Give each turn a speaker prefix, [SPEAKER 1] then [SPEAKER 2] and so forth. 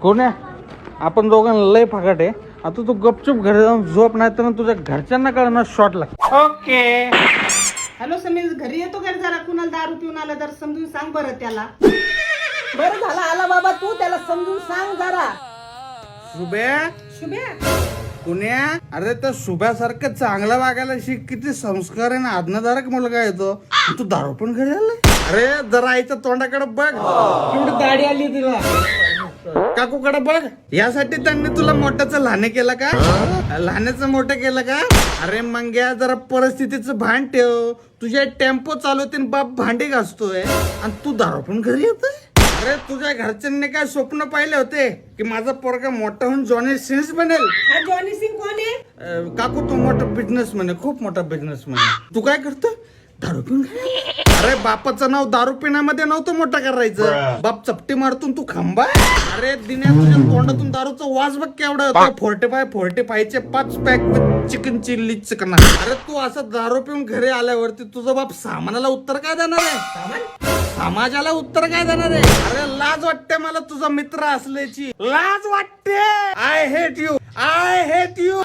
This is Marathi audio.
[SPEAKER 1] कोण आहे? आपण दोघांना लय फकाट आहे. आता तू गपचूप घरी जाऊन झोप, नाही तर तुझ्या घरच्यांना कळणार शॉट लाग. ओके.
[SPEAKER 2] हॅलो समीर, घरी येतो का जरा? कुणाला दारू पिऊन आला तर समजून सांग बरं त्याला. बरं झाला आला बाबा तू, त्याला समजून सांग जरा.
[SPEAKER 1] शुभ्या
[SPEAKER 2] शुभ्या
[SPEAKER 1] पुण्या, अरे त्या शुभ्यासारखं चांगलं वागायला शिक. किती संस्कार आहे ना, आज्ञाधारक मुलगा येतो. तू दारू पण घरी आलाय? अरे जरा आईच्या तोंडाकडे बघ, केवढी दाढी आली तिला. काकूकडे बघ. यासाठी त्यांनी तुला मोठ्याचं लहान केलं का? लहानाचं मोठं केलं का? अरे मंग्या, जरा परिस्थितीचं भान ठेव. तुझ्या टेम्पो चालवते बाप भांडी घासतोय आणि तू दारू पण घरी येतोय. अरे तुझ्या घरच्यांनी काय स्वप्न पाहिले होते की माझा पोरगा मोठा होऊन जॉनी सिन्स बनेल?
[SPEAKER 2] हा जॉनी सिंग कोण आहे?
[SPEAKER 1] काकू तू मोठा बिझनेसमॅन आहे, खूप मोठा बिझनेसमॅन आहे. तू काय करतो? दारू पिऊन. अरे बापाचं नाव दारू पिण्यामध्ये नव्हतं मोठं करायचं. बाप चपटी मारतून तू खांबा. अरे दिन्या, तुझ्या तोंडातून दारूचा वास बघ केवढा होता. 45 5 pack with chicken chilli chicken. अरे तू असं दारू पिऊन घरी आल्यावरती तुझा बाप सामानाला उत्तर काय देणार आहे? समाजाला उत्तर काय देणार आहे? अरे लाज वाटते मला तुझा मित्र असल्याची. लाज वाटते. I hate you.